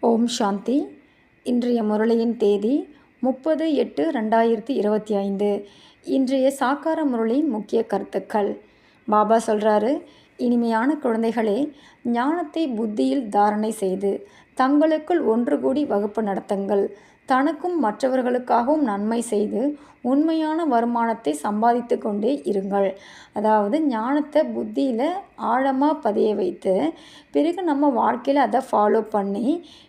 ஓம் சாந்தி. இன்றைய முரளியின் தேதி 30/8/2025. இன்றைய சாக்கார முரளியின் முக்கிய கருத்துக்கள். பாபா சொல்கிறாரு, இனிமையான குழந்தைகளே, ஞானத்தை புத்தியில் தாரணை செய்து தங்களுக்குள் ஒன்று கூடி வகுப்பு நடத்துங்கள். தனக்கும் மற்றவர்களுக்காகவும் நன்மை செய்து உண்மையான வருமானத்தை சம்பாதித்து கொண்டே இருங்கள். அதாவது ஞானத்தை புத்தியில் ஆழமாக பதிய வைத்து பிறகு நம்ம வாழ்க்கையில் அதை ஃபாலோ பண்ணி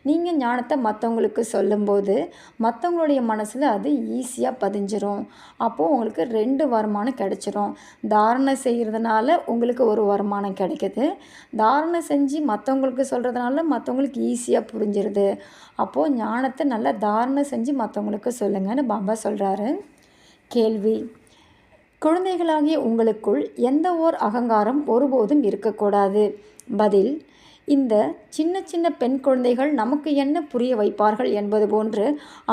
நீங்கள் ஞானத்தை மற்றவங்களுக்கு சொல்லும்போது மற்றவங்களுடைய மனசில் அது ஈஸியாக பதிஞ்சிரும். அப்போது உங்களுக்கு 2 வருமானம் கிடைச்சிரும். தாரணை செய்கிறதுனால உங்களுக்கு ஒரு வருமானம் கிடைக்குது. தாரணை செஞ்சு மற்றவங்களுக்கு சொல்கிறதுனால மற்றவங்களுக்கு ஈஸியாக புரிஞ்சிருது. அப்போது ஞானத்தை நல்லா தாரணை செஞ்சு மற்றவங்களுக்கு சொல்லுங்கன்னு பாபா சொல்கிறாரு. கேள்வி: குழந்தைகளாகிய உங்களுக்குள் எந்த ஓர் அகங்காரம் ஒருபோதும் இருக்கக்கூடாது. பதில்: இந்த சின்ன சின்ன பெண் குழந்தைகள் நமக்கு என்ன புரிய வைப்பார்கள் என்பது போன்று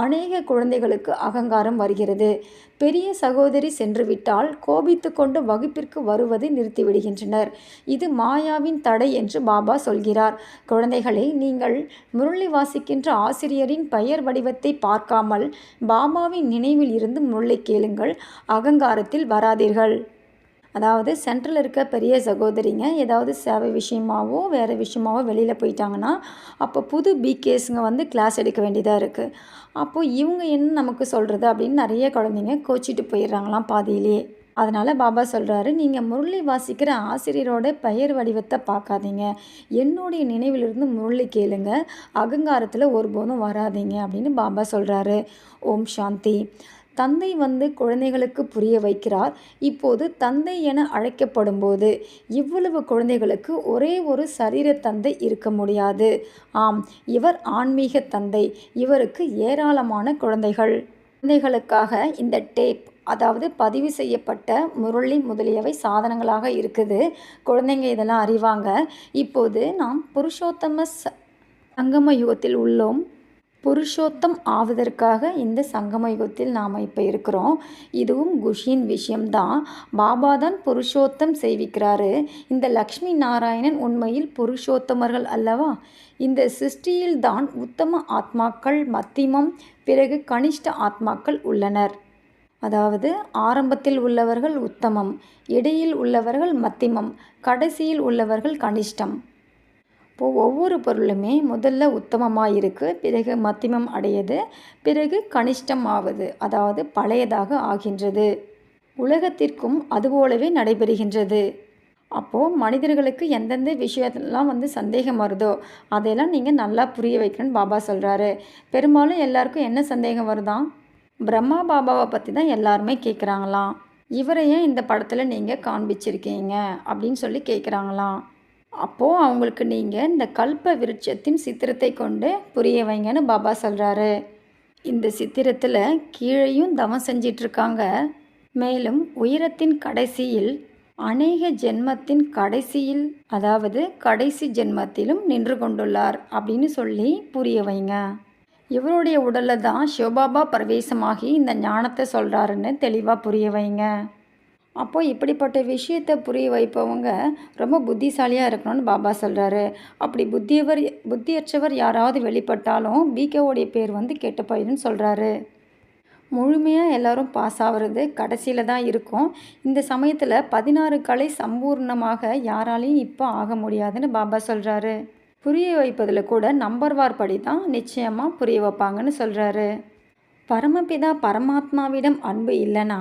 அநேக குழந்தைகளுக்கு அகங்காரம் வருகிறது. பெரிய சகோதரி சென்று விட்டால் கோபித்து கொண்டு வகுப்பிற்கு வருவதை நிறுத்திவிடுகின்றனர். இது மாயாவின் தடை என்று பாபா சொல்கிறார். குழந்தைகளே, நீங்கள் முரளி வாசிக்கின்ற ஆசிரியரின் பெயர் வடிவத்தை பார்க்காமல் பாபாவின் நினைவில் இருந்து முரளி கேளுங்கள். அகங்காரத்தில் வராதீர்கள். அதாவது சென்ட்ரல் இருக்க பெரிய சகோதரிங்க ஏதாவது சேவை விஷயமாவோ வேறு விஷயமாவோ வெளியில் போயிட்டாங்கன்னா அப்போ புது பிகேஸுங்க வந்து கிளாஸ் எடுக்க வேண்டியதாக இருக்குது. அப்போது இவங்க என்ன நமக்கு சொல்கிறது அப்படின்னு நிறைய குழந்தைங்க கோச்சிட்டு போயிடுறாங்களாம் பாதியிலே. அதனால் பாபா சொல்கிறாரு, நீங்கள் முரளி வாசிக்கிற ஆசிரியரோட பெயர் வடிவத்தை பார்க்காதீங்க. என்னுடைய நினைவிலிருந்து முரளி கேளுங்க. அகங்காரத்தில் ஒருபோதும் வராதீங்க அப்படின்னு பாபா சொல்கிறாரு. ஓம் சாந்தி. தந்தை வந்து குழந்தைகளுக்கு புரிய வைக்கிறார். இப்போது தந்தை என அழைக்கப்படும்போது இவ்வளவு குழந்தைகளுக்கு ஒரே ஒரு சரீர தந்தை இருக்க முடியாது. ஆம், இவர் ஆன்மீக தந்தை. இவருக்கு ஏராளமான குழந்தைகளுக்காக இந்த டேப், அதாவது பதிவு செய்யப்பட்ட முரளி முதலியவை சாதனங்களாக இருக்குது. குழந்தைங்க இதெல்லாம் அறிவாங்க. இப்போது நாம் புருஷோத்தம சங்கம யுகத்தில் உள்ளோம். புருஷோத்தம் ஆவதற்காக இந்த சங்கம யுகத்தில் நாம் இப்போ இருக்கிறோம். இதுவும் குஷியின் விஷயம்தான். பாபா தான் புருஷோத்தம் செய்விக்கிறாரு. இந்த லக்ஷ்மி நாராயணன் உண்மையில் புருஷோத்தமர்கள் அல்லவா? இந்த சிருஷ்டியில் தான் உத்தம ஆத்மாக்கள், மத்தியமம், பிறகு கனிஷ்ட ஆத்மாக்கள் உள்ளனர். அதாவது ஆரம்பத்தில் உள்ளவர்கள் உத்தமம், இடையில் உள்ளவர்கள் மத்தியமம், கடைசியில் உள்ளவர்கள் கனிஷ்டம். இப்போது ஒவ்வொரு பொருளுமே முதல்ல உத்தமமாக இருக்குது, பிறகு மத்தியமம் அடையுது, பிறகு கனிஷ்டம் ஆவது, அதாவது பழையதாக ஆகின்றது. உலகத்திற்கும் அதுபோலவே நடைபெறுகின்றது. அப்போது மனிதர்களுக்கு எந்தெந்த விஷயத்தெல்லாம் வந்து சந்தேகம் வருதோ அதையெல்லாம் நீங்கள் நல்லா புரிய வைக்கணும்னு பாபா சொல்கிறாரு. பெரும்பாலும் எல்லாருக்கும் என்ன சந்தேகம் வருதான்? பிரம்மா பாபாவை பற்றி தான் எல்லாருமே கேட்குறாங்களாம். இவரை ஏன் இந்த படத்தில் நீங்கள் காண்பிச்சிருக்கீங்க அப்படின்னு சொல்லி கேட்குறாங்களாம். அப்போது அவங்களுக்கு நீங்கள் இந்த கல்ப விருட்சத்தின் சித்திரத்தை கொண்டு புரிய வைங்கன்னு பாபா சொல்கிறாரு. இந்த சித்திரத்தில் கீழேயும் தவம் செஞ்சிட்ருக்காங்க, மேலும் உயரத்தின் கடைசியில் அநேக ஜென்மத்தின் கடைசியில், அதாவது கடைசி ஜென்மத்திலும் நின்று கொண்டுள்ளார் அப்படின்னு சொல்லி புரிய வைங்க. இவருடைய உடலில் தான் சிவபாபா பிரவேசமாகி இந்த ஞானத்தை சொல்கிறாருன்னு தெளிவாக புரிய வைங்க. அப்போது இப்படிப்பட்ட விஷயத்தை புரிய வைப்பவங்க ரொம்ப புத்திசாலியாக இருக்கணும்னு பாபா சொல்கிறாரு. அப்படி புத்தியற்றவர் யாராவது வெளிப்பட்டாலும் பிகேவோடைய பேர் வந்து கெட்டு போயிடுன்னு சொல்கிறாரு. முழுமையாக எல்லோரும் பாஸ் ஆகிறது கடைசியில் தான் இருக்கும். இந்த சமயத்தில் 16 கலை சம்பூர்ணமாக யாராலையும் இப்போ ஆக முடியாதுன்னு பாபா சொல்கிறாரு. புரிய வைப்பதில் கூட நம்பர்வார் படி தான் நிச்சயமாக புரிய வைப்பாங்கன்னு சொல்கிறாரு. பரமபிதா பரமாத்மாவிடம் அன்பு இல்லைன்னா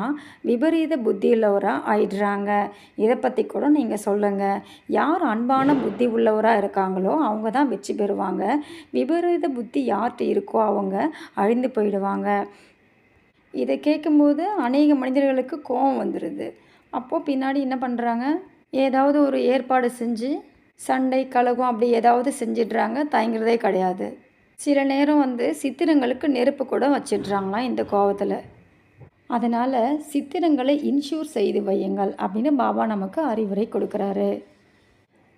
விபரீத புத்தியுள்ளவராக ஆயிடுறாங்க. இதை பற்றி கூட நீங்கள் சொல்லுங்கள். யார் அன்பான புத்தி உள்ளவராக இருக்காங்களோ அவங்க தான் வெற்றி பெறுவாங்க. விபரீத புத்தி யார்கிட்ட இருக்கோ அவங்க அழிந்து போயிடுவாங்க. இதை கேட்கும்போது அநேக மனிதர்களுக்கு கோபம் வந்துடுது. அப்போது பின்னாடி என்ன பண்ணுறாங்க? ஏதாவது ஒரு ஏற்பாடு செஞ்சு சண்டை கலகம் அப்படி ஏதாவது செஞ்சிடுறாங்க. தயங்குறதே கிடையாது. சில நேரம் வந்து சித்திரங்களுக்கு நெருப்பு கூட வச்சிடுறாங்களாம் இந்த கோபத்தில். அதனால் சித்திரங்களை இன்ஷூர் செய்து வையுங்கள் அப்படின்னு பாபா நமக்கு அறிவுரை கொடுக்குறாரு.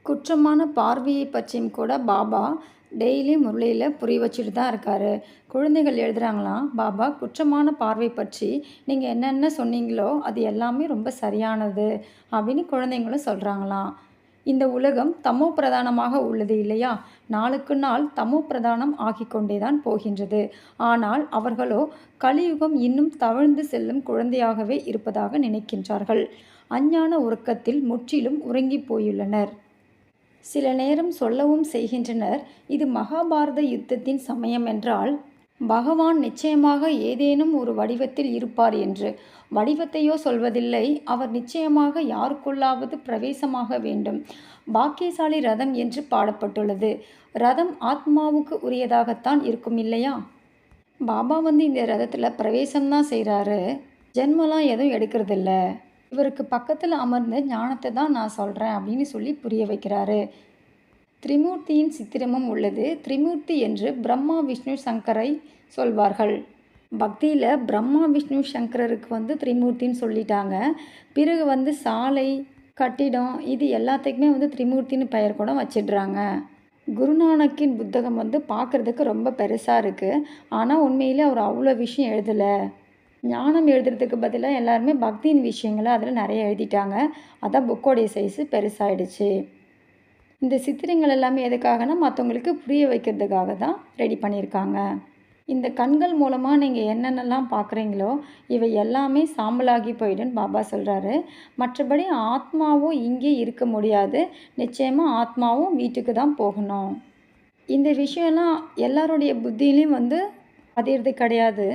குற்றமான பார்வையை பற்றியும் கூட பாபா டெய்லி முரளியில் புரிய வச்சுட்டு தான் இருக்கார். குழந்தைகள் எழுதுகிறாங்களாம், பாபா குற்றமான பார்வை பற்றி நீங்கள் என்னென்ன சொன்னீங்களோ அது எல்லாமே ரொம்ப சரியானது அப்படின்னு குழந்தைங்களும் சொல்கிறாங்களாம். இந்த உலகம் தமோ பிரதானமாக உள்ளது இல்லையா? நாளுக்கு நாள் தமோ பிரதானம் ஆகிக்கொண்டேதான் போகின்றது. ஆனால் அவர்களோ கலியுகம் இன்னும் தவழ்ந்து செல்லும் குழந்தையாகவே இருப்பதாக நினைக்கின்றார்கள். அஞ்ஞான உறக்கத்தில் முற்றிலும் உறங்கிப் போயுள்ளனர். சில நேரம் சொல்லவும் செய்கின்றனர், இது மகாபாரத யுத்தத்தின் சமயம் என்றால் பகவான் நிச்சயமாக ஏதேனும் ஒரு வடிவத்தில் இருப்பார் என்று. வடிவத்தையோ சொல்வதில்லை, அவர் நிச்சயமாக யாருக்குள்ளாவது பிரவேசமாக வேண்டும். பாக்கியசாலி ரதம் என்று பாடப்பட்டுள்ளது. ரதம் ஆத்மாவுக்கு உரியதாகத்தான் இருக்கும் இல்லையா? பாபா இந்த ரதத்தில் பிரவேசம்தான் செய்கிறாரு. ஜென்மலாம் எதுவும் எடுக்கிறதில்ல. இவருக்கு பக்கத்தில் அமர்ந்து ஞானத்தை தான் நான் சொல்கிறேன் அப்படின்னு சொல்லி புரிய வைக்கிறாரு. திரிமூர்த்தியின் சித்திரமும் உள்ளது. திரிமூர்த்தி என்று பிரம்மா விஷ்ணு சங்கரை சொல்வார்கள். பக்தியில் பிரம்மா விஷ்ணு சங்கரருக்கு திரிமூர்த்தின்னு சொல்லிட்டாங்க. பிறகு சாலை, கட்டிடம் இது எல்லாத்துக்குமே திரிமூர்த்தின்னு பெயர் கூட வச்சிடுறாங்க. குருநானக்கின் புத்தகம் பார்க்குறதுக்கு ரொம்ப பெருசாக இருக்குது. ஆனால் உண்மையிலே அவர் அவ்வளோ விஷயம் எழுதலை. ஞானம் எழுதுறதுக்கு பதிலாக எல்லாருமே பக்தியின் விஷயங்களை அதில் நிறைய எழுதிட்டாங்க. அதான் புக்கோடைய சைஸு பெருசாகிடுச்சு. இந்த சித்திரங்கள் எல்லாமே எதுக்காகனா மற்றவங்களுக்கு புரிய வைக்கிறதுக்காக தான் ரெடி பண்ணியிருக்காங்க. இந்த கண்கள் மூலமாக நீங்கள் என்னென்னலாம் பார்க்குறீங்களோ இவை எல்லாமே சாம்பலாகி போயிடுன்னு பாபா சொல்கிறாரு. மற்றபடி ஆத்மாவும் இங்கே இருக்க முடியாது. நிச்சயமாக ஆத்மாவும் வீட்டுக்கு தான் போகணும். இந்த விஷயம்லாம் எல்லாருடைய புத்தியிலையும் பதியறது கிடையாது.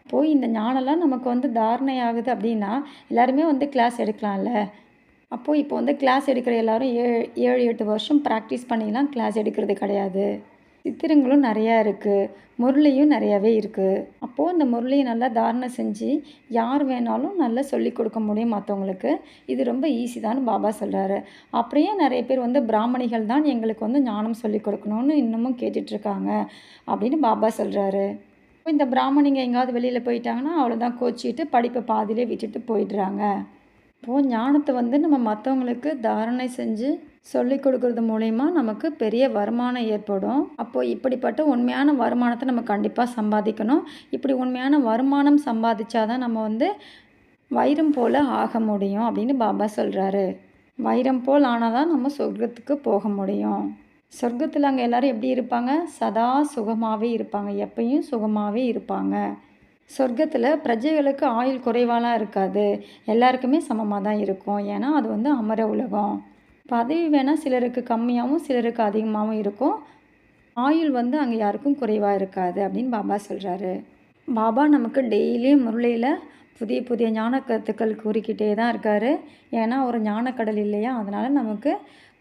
இப்போது இந்த ஞானம்லாம் நமக்கு தாரணை ஆகுது அப்படின்னா எல்லாருமே கிளாஸ் எடுக்கலாம்ல. அப்போது இப்போ கிளாஸ் எடுக்கிற எல்லோரும் 7-8 வருஷம் ப்ராக்டிஸ் பண்ணிலாம் கிளாஸ் எடுக்கிறது கிடையாது. சித்திரங்களும் நிறையா இருக்குது, முரளியும் நிறையாவே இருக்குது. அப்போது அந்த முரளியை நல்லா தாரணை செஞ்சு யார் வேணாலும் நல்லா சொல்லி கொடுக்க முடியும் மற்றவங்களுக்கு. இது ரொம்ப ஈஸி தான் பாபா சொல்கிறாரு. அப்படியே நிறைய பேர் பிராமணிகள் தான் எங்களுக்கு ஞானம் சொல்லி கொடுக்கணும்னு இன்னமும் கேட்டுட்ருக்காங்க அப்படின்னு பாபா சொல்கிறாரு. இந்த பிராமணிங்க எங்கேயாவது வெளியில் போயிட்டாங்கன்னா அவ்வளோதான், கோச்சிட்டு படிப்பை பாதியிலே விட்டுட்டு போயிடுறாங்க. இப்போது ஞானத்தை நம்ம மற்றவங்களுக்கு தாரணை செஞ்சு சொல்லி கொடுக்கறது மூலயமா நமக்கு பெரிய வருமானம் ஏற்படும். அப்போது இப்படிப்பட்ட உண்மையான வருமானத்தை நம்ம கண்டிப்பாக சம்பாதிக்கணும். இப்படி உண்மையான வருமானம் சம்பாதிச்சாதான் நம்ம வைரம் போல் ஆக முடியும் அப்படின்னு பாபா சொல்கிறாரு. வைரம் போல் ஆனால் தான் நம்ம சொர்க்கத்துக்கு போக முடியும். சொர்க்கத்தில் அங்கே எல்லோரும் எப்படி இருப்பாங்க? சதா சுகமாகவே இருப்பாங்க. எப்பயும் சுகமாகவே இருப்பாங்க. சொர்க்கத்தில் பிரஜைகளுக்கு ஆயுள் குறைவாலாம் இருக்காது. எல்லாருக்குமே சமமாக தான் இருக்கும். ஏன்னா அது அமர உலகம். பதவி வேணால் சிலருக்கு கம்மியாகவும் சிலருக்கு அதிகமாகவும் இருக்கும். ஆயுள் அங்கே யாருக்கும் குறைவாக இருக்காது அப்படின்னு பாபா சொல்கிறாரு. பாபா நமக்கு டெய்லியும் முரளியில் புதிய புதிய ஞான கருத்துக்கள் கூறிக்கிட்டே தான் இருக்கார். ஏன்னா ஒரு ஞானக்கடல் இல்லையா? அதனால் நமக்கு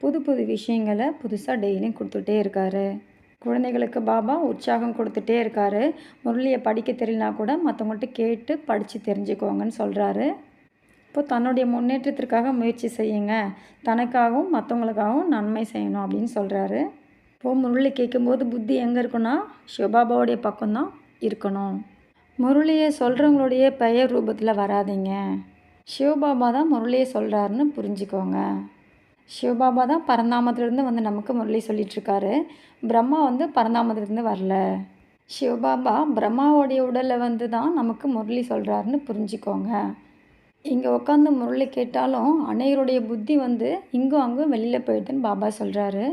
புது புது விஷயங்களை புதுசாக டெய்லியும் கொடுத்துட்டே இருக்கார். குழந்தைகளுக்கு பாபா உற்சாகம் கொடுத்துட்டே இருக்கார். முரளியை படிக்க தெரியலனா கூட மற்றவங்கள்ட்ட கேட்டு படித்து தெரிஞ்சுக்கோங்கன்னு சொல்கிறாரு. இப்போது தன்னுடைய முன்னேற்றத்திற்காக முயற்சி செய்யுங்க, தனக்காகவும் மற்றவங்களுக்காகவும் நன்மை செய்யணும் அப்படின்னு சொல்கிறாரு. இப்போது முரளி கேட்கும்போது புத்தி எங்கே இருக்குன்னா சிவபாபாவுடைய பக்கம்தான் இருக்கணும். முரளியை சொல்கிறவங்களுடைய பெயர் ரூபத்தில் வராதிங்க. சிவபாபா தான் முரளியை சொல்கிறாருன்னு புரிஞ்சுக்கோங்க. சிவபாபா தான் பரந்தாமத்திலேருந்து நமக்கு முரளி சொல்லிகிட்ருக்காரு. பிரம்மா பரந்தாமத்திலேருந்து வரல. சிவபாபா பிரம்மாவோடைய உடலில் தான் நமக்கு முரளி சொல்கிறாருன்னு புரிஞ்சுக்கோங்க. இங்கே உட்காந்து முரளி கேட்டாலும் அனைவருடைய புத்தி இங்கும் அங்கும் வெளியில் போயிடுதுன்னு பாபா சொல்கிறாரு.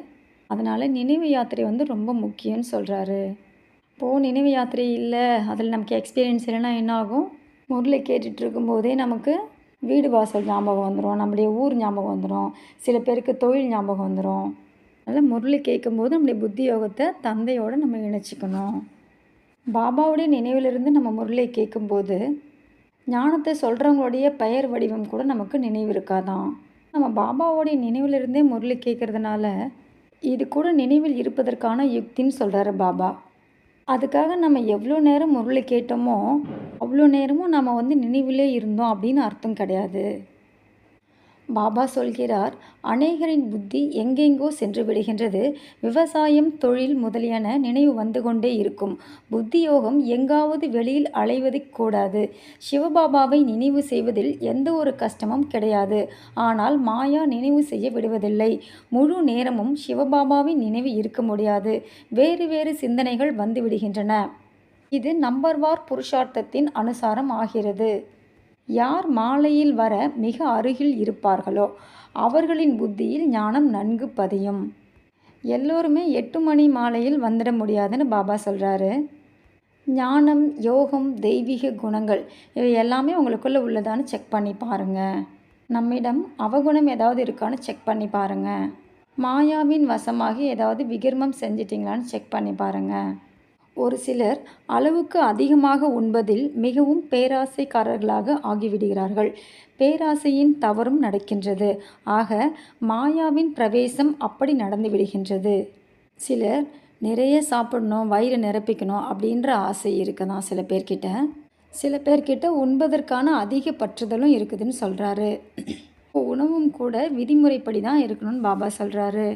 அதனால் நினைவு யாத்திரை ரொம்ப முக்கியம்னு சொல்கிறாரு. இப்போது நினைவு யாத்திரை இல்லை, அதில் நமக்கு எக்ஸ்பீரியன்ஸ் இல்லைன்னா என்ன ஆகும்? முரளி கேட்டுட்டு இருக்கும்போதே நமக்கு வீடு வாசல் ஞாபகம் வந்துடும், நம்முடைய ஊர் ஞாபகம் வந்துடும், சில பேருக்கு தொழில் ஞாபகம் வந்துடும். அதனால் முரளி கேட்கும்போது நம்முடைய புத்தி யோகத்தை தந்தையோடு நம்ம இணைச்சிக்கணும். பாபாவுடைய நினைவிலிருந்து நம்ம முரளியை கேட்கும்போது ஞானத்தை சொல்கிறவங்களுடைய பெயர் வடிவம் கூட நமக்கு நினைவு இருக்காதான். நம்ம பாபாவோடைய நினைவிலிருந்தே முரளி கேட்குறதுனால இது கூட நினைவில் இருப்பதற்கான யுக்தின்னு சொல்கிறாரு பாபா. அதுக்காக நம்ம எவ்வளோ நேரம் முரளி கேட்டோமோ அவ்வளோ நேரமும் நம்ம நினைவிலே இருந்தோம் அப்படின்னு அர்த்தம் கிடையாது. பாபா சொல்கிறார், அநேகரின் புத்தி எங்கெங்கோ சென்று விடுகின்றது. விவசாயம், தொழில் முதலியன நினைவு வந்து கொண்டே இருக்கும். புத்தி யோகம் எங்காவது வெளியில் அலைவது கூடாது. சிவபாபாவை நினைவு செய்வதில் எந்த ஒரு கஷ்டமும் கிடையாது. ஆனால் மாயா நினைவு செய்ய விடுவதில்லை. முழு நேரமும் சிவபாபாவின் நினைவு இருக்க முடியாது. வேறு வேறு சிந்தனைகள் வந்து விடுகின்றன. இது நம்பர்வார் புருஷார்த்தத்தின் அனுசாரம் ஆகிறது. யார் மாலையில் வர மிக அருகில் இருப்பார்களோ அவர்களின் புத்தியில் ஞானம் நன்கு பதியும். எல்லோருமே 8 மணி மாலையில் வந்துட முடியாதுன்னு பாபா சொல்கிறாரு. ஞானம், யோகம், தெய்வீக குணங்கள் இவை எல்லாமே உங்களுக்குள்ளே உள்ளதான்னு செக் பண்ணி பாருங்கள். நம்மிடம் அவகுணம் ஏதாவது இருக்கான்னு செக் பண்ணி பாருங்கள். மாயாவின் வசமாகி ஏதாவது விகிர்மம் செஞ்சிட்டிங்களான்னு செக் பண்ணி பாருங்கள். ஒரு சிலர் அளவுக்கு அதிகமாக உண்பதில் மிகவும் பேராசைக்காரர்களாக ஆகிவிடுகிறார்கள். பேராசையின் தவறும் நடக்கின்றது. ஆக மாயாவின் பிரவேசம் அப்படி நடந்து விடுகின்றது. சிலர் நிறைய சாப்பிடணும், வயிறு நிரப்பிக்கணும் அப்படின்ற ஆசை இருக்குதான் சில பேர்கிட்ட. சில பேர்கிட்ட உண்பதற்கான அதிக பற்றுதலும் இருக்குதுன்னு சொல்கிறாரு. உணவும் கூட விதிமுறைப்படி தான் இருக்கணும்னு பாபா சொல்கிறாரு.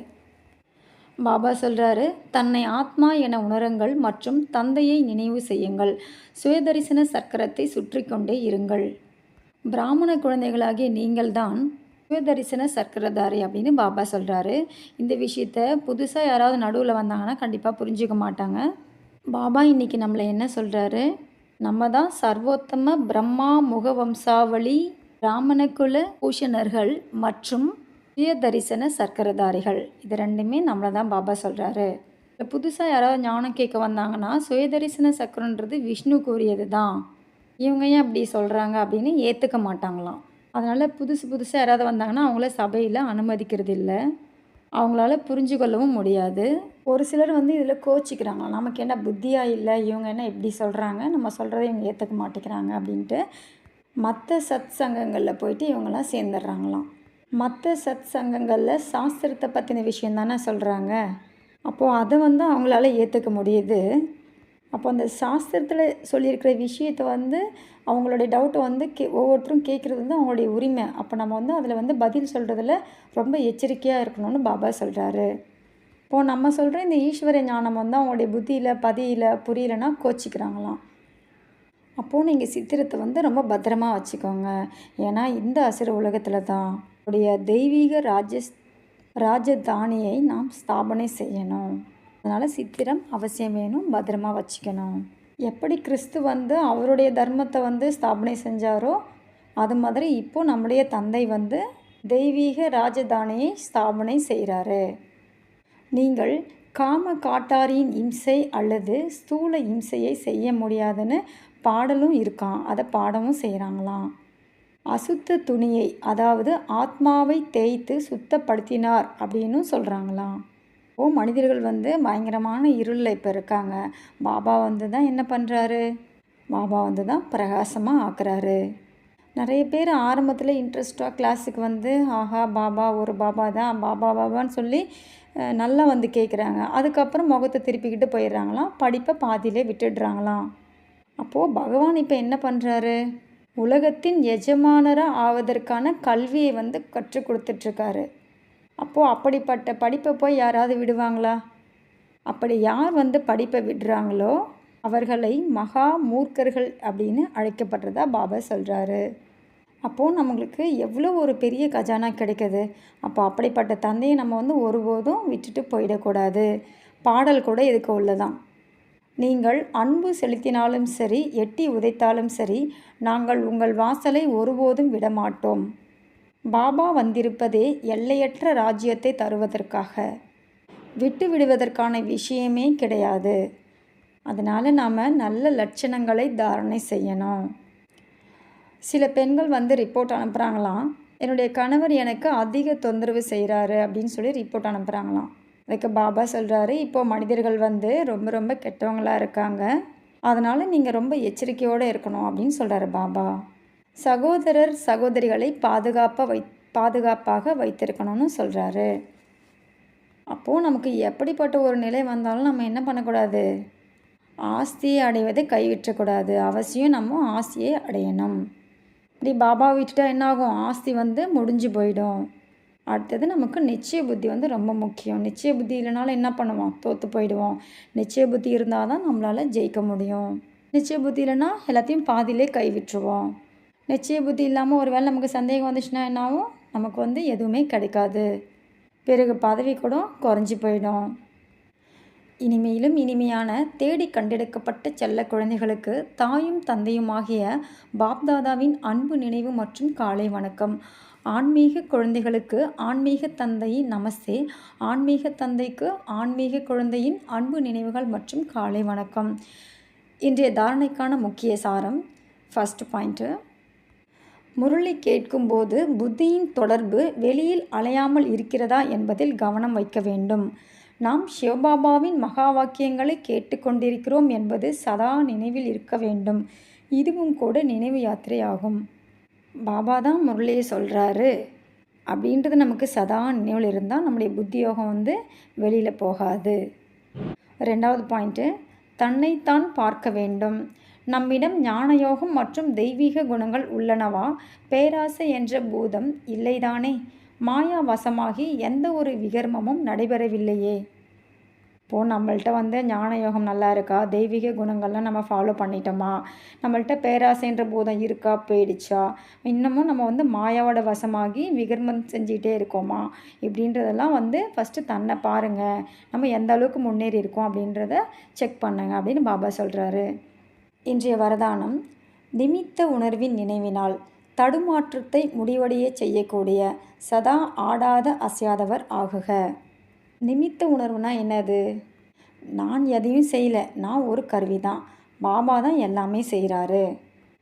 பாபா சொல்கிறாரு, தன்னை ஆத்மா என உணருங்கள் மற்றும் தந்தையை நினைவு செய்யுங்கள். சுயதரிசன சக்கரத்தை சுற்றி கொண்டே இருங்கள். பிராமண குழந்தைகளாகிய நீங்கள்தான் சுயதரிசன சக்கரதாரி அப்படின்னு பாபா சொல்கிறாரு. இந்த விஷயத்த புதுசாக யாராவது நடுவில் வந்தாங்கன்னா கண்டிப்பாக புரிஞ்சுக்க மாட்டாங்க. பாபா இன்றைக்கி நம்மளை என்ன சொல்கிறாரு, நம்ம தான் சர்வோத்தம பிரம்மா முகவம்சாவளி பிராமணகுல பூஷணர்கள் மற்றும் சுயதரிசன சக்கரதாரிகள். இது ரெண்டுமே நம்மளை தான் பாபா சொல்கிறாரு. இல்லை புதுசாக யாராவது ஞானம் கேட்க வந்தாங்கன்னா சுயதரிசன சக்கரன்றது விஷ்ணு கூறியது தான், இவங்க ஏன் அப்படி சொல்கிறாங்க அப்படின்னு ஏற்றுக்க மாட்டாங்களாம். அதனால் புதுசாக யாராவது வந்தாங்கன்னா அவங்கள சபையில் அனுமதிக்கிறது இல்லை, அவங்களால புரிஞ்சு கொள்ளவும் முடியாது. ஒரு சிலர் இதில் கோச்சிக்கிறாங்க, நமக்கு என்ன புத்தியாக இல்லை, இவங்க என்ன இப்படி சொல்கிறாங்க, நம்ம சொல்கிறத இவங்க ஏற்றுக்க மாட்டேங்கிறாங்க அப்படின்ட்டு மற்ற சத் சங்கங்களில் போயிட்டு இவங்கெல்லாம் சேர்ந்துடுறாங்களாம். மற்ற சத் சங்கங்களில் சாஸ்திரத்தை பற்றின விஷயம் தானே சொல்கிறாங்க. அப்போது அதை அவங்களால ஏற்றுக்க முடியுது. அப்போ அந்த சாஸ்திரத்தில் சொல்லியிருக்கிற விஷயத்தை அவங்களுடைய டவுட்டை ஒவ்வொருத்தரும் கேட்குறது அவங்களுடைய உரிமை. அப்போ நம்ம அதில் பதில் சொல்கிறதுல ரொம்ப எச்சரிக்கையாக இருக்கணும்னு பாபா சொல்கிறாரு. இப்போது நம்ம சொல்கிற இந்த ஈஸ்வர ஞானம் அவங்களுடைய புத்தியில் பதியில் புரியலைன்னா கோச்சிக்கிறாங்களாம். அப்போது நீங்கள் சித்திரத்தை ரொம்ப பத்திரமா வச்சுக்கோங்க. ஏன்னா இந்த அசுர உலகத்தில் தான் உடைய தெய்வீக ராஜதானியை நாம் ஸ்தாபனை செய்யணும். அதனால் சித்திரம் அவசியம் வேணும், பத்திரமா வச்சுக்கணும். எப்படி கிறிஸ்து அவருடைய தர்மத்தை ஸ்தாபனை செஞ்சாரோ அது மாதிரி இப்போது நம்முடைய தந்தை தெய்வீக ராஜதானியை ஸ்தாபனை செய்கிறாரு. நீங்கள் காம காட்டாரியின் இம்சை அல்லது ஸ்தூல இம்சையை செய்ய முடியாதுன்னு பாடலும் இருக்கான், அதை பாடவும் செய்கிறாங்களாம். அசுத்த துணியை அதாவது ஆத்மாவை தேய்த்து சுத்தப்படுத்தினார் அப்படின்னு சொல்கிறாங்களாம். மனிதர்கள் பயங்கரமான இருளில் இப்போ இருக்காங்க. பாபா தான் என்ன பண்ணுறாரு, பாபா தான் பிரகாசமாக ஆக்குறாரு. நிறைய பேர் ஆரம்பத்தில் இன்ட்ரெஸ்ட்டாக கிளாஸுக்கு ஆஹா பாபா ஒரு பாபா தான், பாபா பாபான்னு சொல்லி நல்லா கேட்குறாங்க. அதுக்கப்புறம் முகத்தை திருப்பிக்கிட்டு போயிடுறாங்களாம், படிப்பை பாதியிலே விட்டுடுறாங்களாம். அப்போது பகவான் இப்போ என்ன பண்ணுறாரு, உலகத்தின் எஜமானராக ஆவதற்கான கல்வியை கற்றுக் கொடுத்துட்ருக்காரு. அப்போது அப்படிப்பட்ட படிப்பை போய் யாராவது விடுவாங்களா? அப்படி யார் படிப்பை விடுறாங்களோ அவர்களை மகா மூர்க்கர்கள் அப்படின்னு அழைக்கப்படுறதா பாபா சொல்கிறாரு. அப்போது நம்மளுக்கு எவ்வளோ ஒரு பெரிய கஜானா கிடைக்குது. அப்போ அப்படிப்பட்ட தந்தையை நம்ம ஒருபோதும் விட்டுட்டு போயிடக்கூடாது. பாடல் கூட இதுக்கு உள்ளதான். நீங்கள் அன்பு செலுத்தினாலும் சரி, எட்டி உதைத்தாலும் சரி, நாங்கள் உங்கள் வாசலை ஒருபோதும் விடமாட்டோம். பாபா வந்திருப்பதே எல்லையற்ற ராஜ்யத்தை தருவதற்காக, விட்டு விடுவதற்கான விஷயமே கிடையாது. அதனால் நாம் நல்ல லட்சணங்களை தாரணை செய்யணும். சில பெண்கள் ரிப்போர்ட் அனுப்புகிறாங்களாம், என்னுடைய கணவர் எனக்கு அதிக தொந்தரவு செய்கிறாரு அப்படின்னு சொல்லி ரிப்போர்ட் அனுப்புகிறாங்களாம். அதுக்கு பாபா சொல்கிறாரு, இப்போது மனிதர்கள் ரொம்ப ரொம்ப கெட்டவங்களாக இருக்காங்க, அதனால் நீங்கள் ரொம்ப எச்சரிக்கையோடு இருக்கணும் அப்படின்னு சொல்கிறாரு பாபா. சகோதரர் சகோதரிகளை பாதுகாப்பாக வைத்திருக்கணும்னு சொல்கிறாரு. அப்போது நமக்கு எப்படிப்பட்ட ஒரு நிலை வந்தாலும் நம்ம என்ன பண்ணக்கூடாது, ஆஸ்தியை அடைவதை கைவிற்றக்கூடாது. அவசியம் நம்ம ஆஸ்தியை அடையணும். இப்படி பாபா விட்டுட்டா என்னாகும், ஆஸ்தி முடிஞ்சு போயிடும். அடுத்தது நமக்கு நிச்சய புத்தி ரொம்ப முக்கியம். நிச்சய புத்தி இல்லைனாலும் என்ன பண்ணுவோம், தோற்று போயிடுவோம். நிச்சய புத்தி இருந்தால் தான் நம்மளால் ஜெயிக்க முடியும். நிச்சய புத்தி இல்லைன்னா எல்லாத்தையும் பாதியிலே கைவிட்டுருவோம். நிச்சய புத்தி இல்லாமல் ஒரு வேளை நமக்கு சந்தேகம் வந்துச்சுன்னா என்னாகும், நமக்கு எதுவுமே கிடைக்காது. பிறகு பதவி கூட குறைஞ்சி போயிடும். இனிமையிலும் இனிமையான தேடி கண்டெடுக்கப்பட்ட செல்ல குழந்தைகளுக்கு தாயும் தந்தையுமாகிய பாப்தாதாவின் அன்பு நினைவு மற்றும் காலை வணக்கம். ஆன்மீக குழந்தைகளுக்கு ஆன்மீக தந்தையின் நமஸ்தே. ஆன்மீக தந்தைக்கு ஆன்மீக குழந்தையின் அன்பு நினைவுகள் மற்றும் காலை வணக்கம். இன்றைய தாரணைக்கான முக்கிய சாரம். ஃபர்ஸ்ட் பாயிண்ட்டு, முரளி கேட்கும்போது புத்தியின் தொடர்பு வெளியில் அலையாமல் இருக்கிறதா என்பதில் கவனம் வைக்க வேண்டும். நாம் சிவபாபாவின் மகா வாக்கியங்களை கேட்டுக்கொண்டிருக்கிறோம் என்பது சதா நினைவில் இருக்க வேண்டும். இதுவும் கூட நினைவு யாத்திரை ஆகும். பாபா தான் முரளியை சொல்கிறாரு அப்படின்றது நமக்கு சதா நினைவில் இருந்தால் நம்முடைய புத்தி யோகம் வெளியில் போகாது. ரெண்டாவது பாயிண்ட்டு, தன்னைத்தான் பார்க்க வேண்டும். நம்மிடம் ஞான யோகம் மற்றும் தெய்வீக குணங்கள் உள்ளனவா? பேராசை என்ற பூதம் இல்லைதானே? மாயா வசமாகி எந்த ஒரு விகர்மமும் நடைபெறவில்லையே. இப்போது நம்மள்கிட்ட ஞான யோகம் நல்லா இருக்கா, தெய்வீக குணங்கள்லாம் நம்ம ஃபாலோ பண்ணிட்டோமா, நம்மள்கிட்ட பேராசைன்ற பூதம் இருக்கா, போயிடுச்சா, இன்னமும் நம்ம மாயாவோட வசமாகி விகர்மம் செஞ்சிகிட்டே இருக்கோமா, இப்படின்றதெல்லாம் ஃபஸ்ட்டு தன்னை பாருங்கள், நம்ம எந்த அளவுக்கு முன்னேறி இருக்கோம் அப்படின்றத செக் பண்ணுங்க அப்படின்னு பாபா சொல்கிறாரு. இன்றைய வரதானம், நிமித்த உணர்வின் நினைவினால் தடுமாற்றத்தை முடிவடைய செய்யக்கூடிய சதா ஆடாத அசையாதவர் ஆகுக. நிமித்த உணர்வுனா என்னது? நான் எதையும் செய்யலை, நான் ஒரு கருவி தான், பாபா தான் எல்லாமே செய்கிறாரு,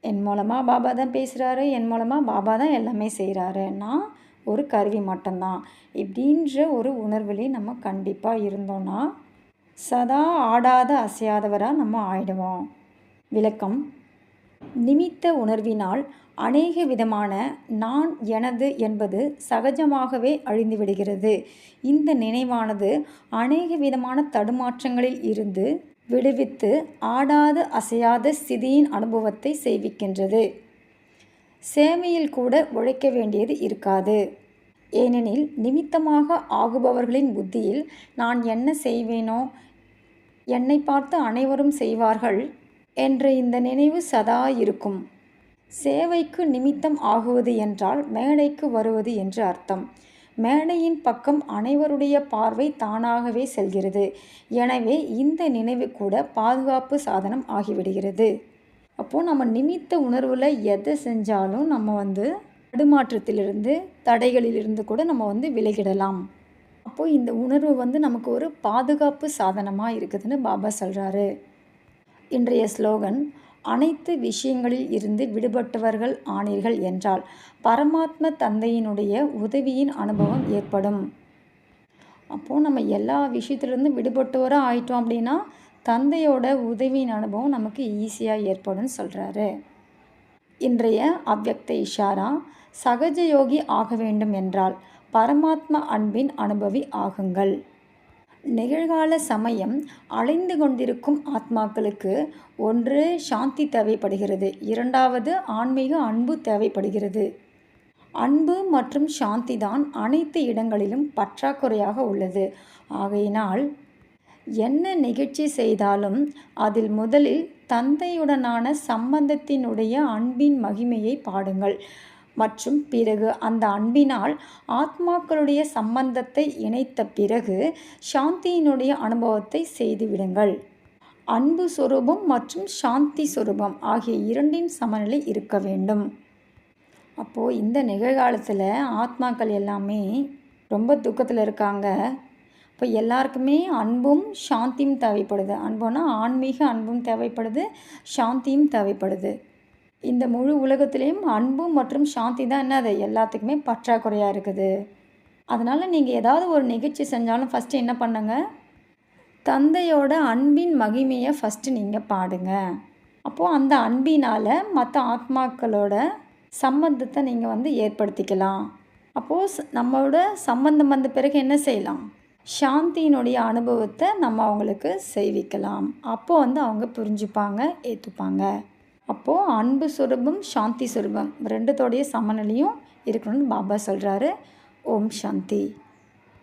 என் மூலமாக பாபா தான் பேசுகிறாரு, என் மூலமாக பாபா தான் எல்லாமே செய்கிறாரு, நான் ஒரு கருவி மட்டும்தான், இப்படின்ற ஒரு உணர்வுலேயே நம்ம கண்டிப்பாக இருந்தோன்னா சதா ஆடாத அசையாதவராக நம்ம ஆயிடுவோம். விளக்கம்: நிமித்த உணர்வினால் அநேக விதமான நான் எனது என்பது சகஜமாகவே அழிந்துவிடுகிறது. இந்த நினைவானது அநேக விதமான தடுமாற்றங்களில் இருந்து விடுவித்து ஆடாத அசையாத ஸ்திதியின் அனுபவத்தை செய்விக்கின்றது. சேவையில் கூட உழைக்க வேண்டியது இருக்காது. ஏனெனில் நிமித்தமாக ஆகுபவர்களின் புத்தியில் நான் என்ன செய்வேனோ, என்னை பார்த்து அனைவரும் செய்வார்கள் என்ற இந்த நினைவு சதா இருக்கும். சேவைக்கு நிமித்தம் ஆகுவது என்றால் மேடைக்கு வருவது என்று அர்த்தம். மேடையின் பக்கம் அனைவருடைய பார்வை தானாகவே செல்கிறது. எனவே இந்த நினைவு கூட பாதுகாப்பு சாதனம் ஆகிவிடுகிறது. அப்போது நம்ம நிமித்த உணர்வில் எதை செஞ்சாலும் நம்ம தடுமாற்றத்திலிருந்து தடைகளிலிருந்து கூட நம்ம விலகிடலாம். அப்போது இந்த உணர்வு நமக்கு ஒரு பாதுகாப்பு சாதனமாக இருக்குதுன்னு பாபா சொல்கிறாரு. இன்றைய ஸ்லோகன்: அனைத்து விஷயங்களில் இருந்து விடுபட்டவர்கள் ஆனீர்கள் என்றால் பரமாத்ம தந்தையினுடைய உதவியின் அனுபவம் ஏற்படும். அப்போது நம்ம எல்லா விஷயத்துலேருந்து விடுபட்டவராக ஆயிட்டோம் அப்படின்னா தந்தையோட உதவியின் அனுபவம் நமக்கு ஈஸியாக ஏற்படும் சொல்கிறாரு. இன்றைய அவ்யக்த இஷாரா: சகஜ யோகி ஆக வேண்டும் என்றால் பரமாத்ம அன்பின் அனுபவி ஆகுங்கள். நிகழ்கால சமயம் அலைந்து கொண்டிருக்கும் ஆத்மாக்களுக்கு ஒன்று சாந்தி தேவைப்படுகிறது, இரண்டாவது ஆன்மீக அன்பு தேவைப்படுகிறது. அன்பு மற்றும் சாந்தி தான் அனைத்து இடங்களிலும் பற்றாக்குறையாக உள்ளது. ஆகையினால் என்ன நிகழ்ச்சி செய்தாலும் அதில் முதலில் தந்தையுடனான சம்பந்தத்தினுடைய அன்பின் மகிமையை பாடுங்கள் மற்றும் பிறகு அந்த அன்பினால் ஆத்மாக்களுடைய சம்பந்தத்தை இணைத்த பிறகு சாந்தியினுடைய அனுபவத்தை செய்துவிடுங்கள். அன்பு சொரூபம் மற்றும் சாந்தி சொரூபம் ஆகிய இரண்டின் சமநிலை இருக்க வேண்டும். அப்போது இந்த நிகழ்காலத்தில் ஆத்மாக்கள் எல்லாமே ரொம்ப துக்கத்தில் இருக்காங்க. இப்போ எல்லாருக்குமே அன்பும் சாந்தியும் தேவைப்படுது. அன்புனா ஆன்மீக அன்பும் தேவைப்படுது, சாந்தியும் தேவைப்படுது. இந்த முழு உலகத்துலேயும் அன்பு மற்றும் சாந்தி தான் என்னது எல்லாத்துக்குமே பற்றாக்குறையாக இருக்குது. அதனால் நீங்கள் ஏதாவது ஒரு நிகழ்ச்சி செஞ்சாலும் ஃபஸ்ட்டு என்ன பண்ணுங்க, தந்தையோட அன்பின் மகிமையை ஃபஸ்ட்டு நீங்கள் பாடுங்க. அப்போது அந்த அன்பினால் மற்ற ஆத்மாக்களோட சம்பந்தத்தை நீங்கள் ஏற்படுத்திக்கலாம். அப்போது நம்மளோட சம்பந்தம் வந்த பிறகு என்ன செய்யலாம், சாந்தியினுடைய அனுபவத்தை நம்ம அவங்களுக்கு செய்விக்கலாம். அப்போது அவங்க புரிஞ்சுப்பாங்க, ஏற்றுப்பாங்க. அப்போது அன்பு சுரூபம் சாந்தி சுரூபம் ரெண்டுத்தோடைய சமநிலையும் இருக்கணும்னு பாபா சொல்கிறாரு. ஓம் சாந்தி.